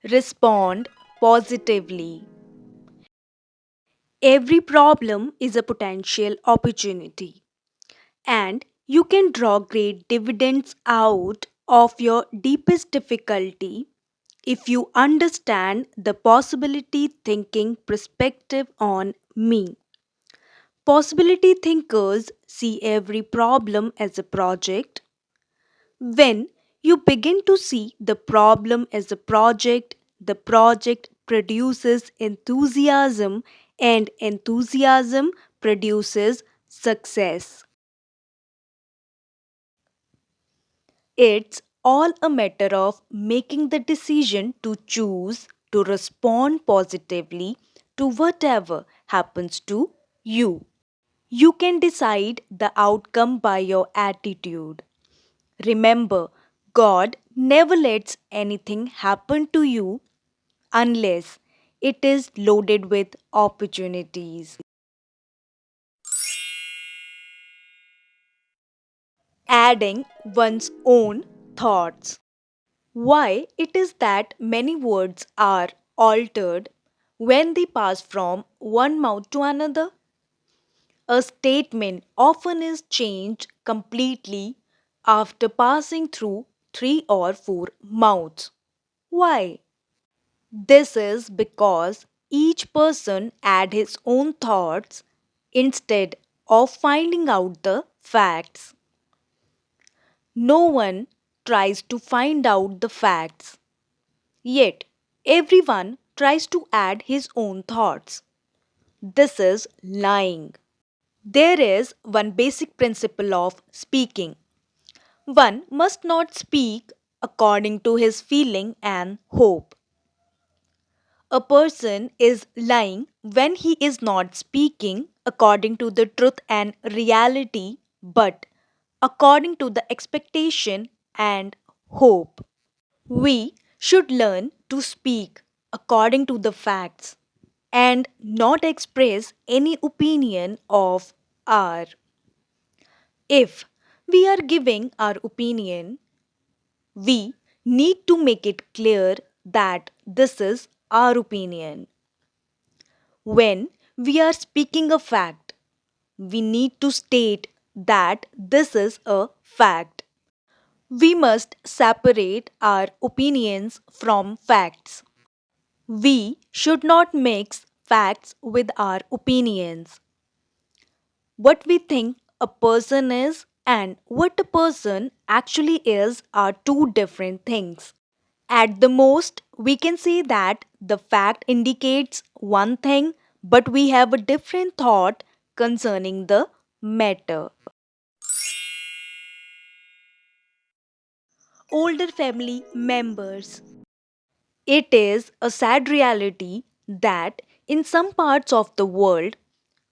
Respond positively. Every problem is a potential opportunity, and you can draw great dividends out of your deepest difficulty if you understand the possibility thinking perspective on me. Possibility thinkers see every problem as a project. When you begin to see the problem as a project, the project produces enthusiasm, and enthusiasm produces success. It's all a matter of making the decision to choose to respond positively to whatever happens to you. You can decide the outcome by your attitude. Remember, God never lets anything happen to you unless it is loaded with opportunities. Adding one's own thoughts. Why it is that many words are altered when they pass from one mouth to another? A statement often is changed completely after passing through three or four mouths. Why? This is because each person adds his own thoughts instead of finding out the facts. No one tries to find out the facts, yet everyone tries to add his own thoughts. This is lying. There is one basic principle of speaking. One must not speak according to his feeling and hope. A person is lying when he is not speaking according to the truth and reality, but according to the expectation and hope. We should learn to speak according to the facts and not express any opinion of our. If we are giving our opinion, we need to make it clear that this is our opinion. When we are speaking a fact, we need to state that this is a fact. We must separate our opinions from facts. We should not mix facts with our opinions. What we think a person is and what a person actually is are two different things. At the most, we can say that the fact indicates one thing, but we have a different thought concerning the matter. Older family members. It is a sad reality that in some parts of the world,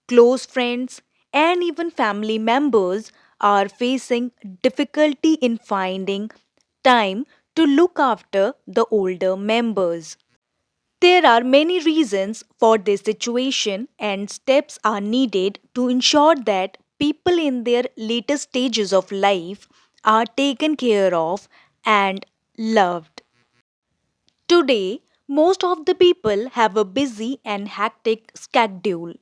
close friends and even family members are facing difficulty in finding time to look after the older members. There are many reasons for this situation, and steps are needed to ensure that people in their later stages of life are taken care of and loved. Today, most of the people have a busy and hectic schedule.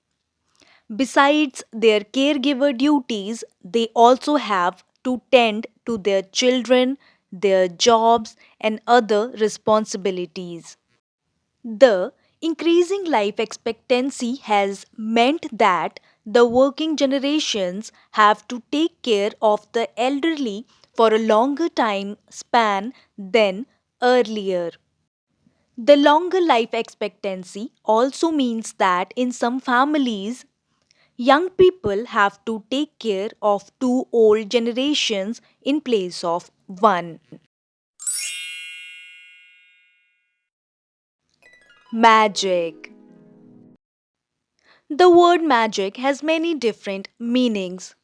Besides their caregiver duties, they also have to tend to their children, their jobs, and other responsibilities. The increasing life expectancy has meant that the working generations have to take care of the elderly for a longer time span than earlier. The longer life expectancy also means that in some families, young people have to take care of two old generations in place of one. Magic. The word magic has many different meanings.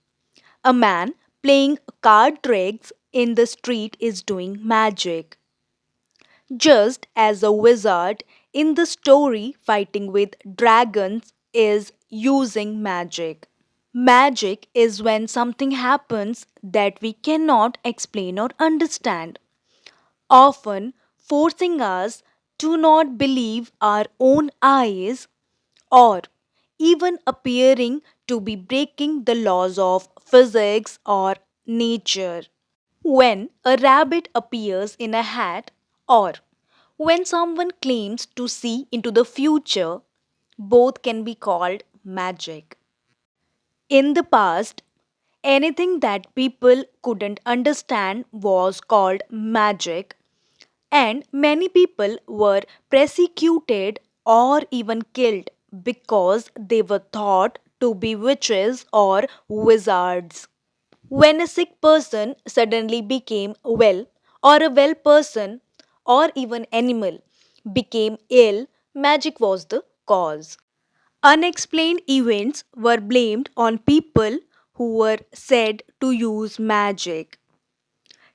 A man playing card tricks in the street is doing magic, just as a wizard in the story fighting with dragons is using magic. Magic is when something happens that we cannot explain or understand, often forcing us do not believe our own eyes, or even appearing to be breaking the laws of physics or nature. When a rabbit appears in a hat, or when someone claims to see into the future, both can be called magic. In the past, anything that people couldn't understand was called magic, and many people were persecuted or even killed because they were thought to be witches or wizards. When a sick person suddenly became well, or a well person, or even animal became ill, magic was the cause. Unexplained events were blamed on people who were said to use magic.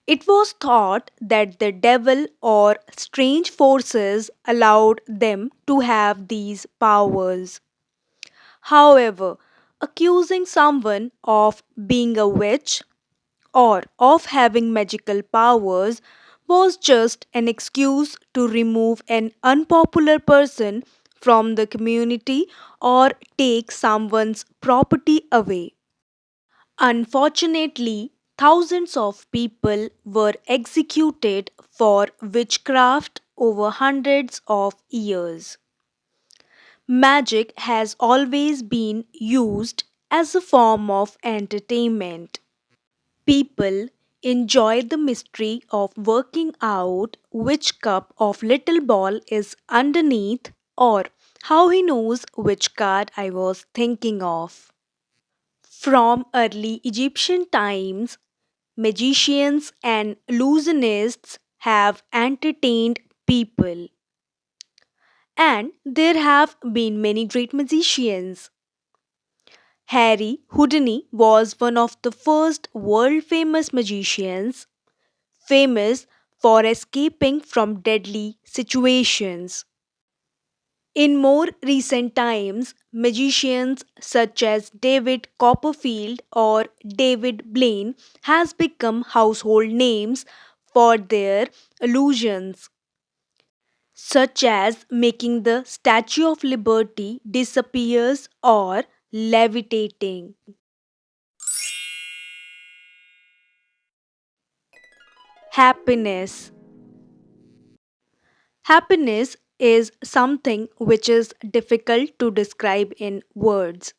It was thought that the devil or strange forces allowed them to have these powers. However, accusing someone of being a witch or of having magical powers was just an excuse to remove an unpopular person from the community or take someone's property away. Unfortunately, thousands of people were executed for witchcraft over hundreds of years. Magic has always been used as a form of entertainment. People enjoy the mystery of working out which cup of little ball is underneath or how he knows which card I was thinking of. From early Egyptian times, magicians and illusionists have entertained people. And there have been many great magicians. Harry Houdini was one of the first world famous magicians, famous for escaping from deadly situations. In more recent times, magicians such as David Copperfield or David Blaine has become household names for their illusions, such as making the Statue of Liberty disappears or levitating. Happiness. Happiness is something which is difficult to describe in words.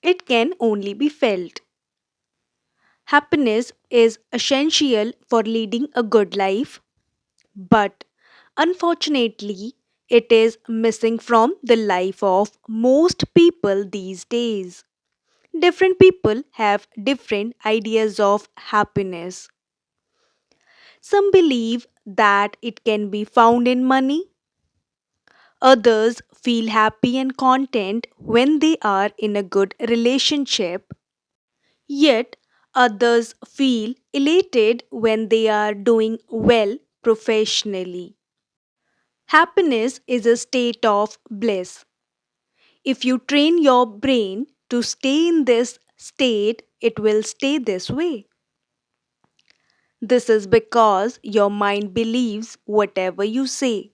It can only be felt. Happiness is essential for leading a good life, but unfortunately, it is missing from the life of most people these days. Different people have different ideas of happiness. Some believe that it can be found in money. Others feel happy and content when they are in a good relationship. Yet others feel elated when they are doing well professionally. Happiness is a state of bliss. If you train your brain to stay in this state, it will stay this way. This is because your mind believes whatever you say.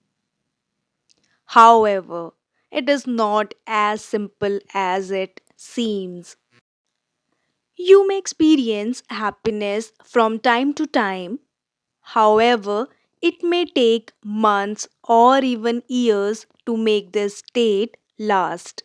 However, it is not as simple as it seems. You may experience happiness from time to time. However, it may take months or even years to make this state last.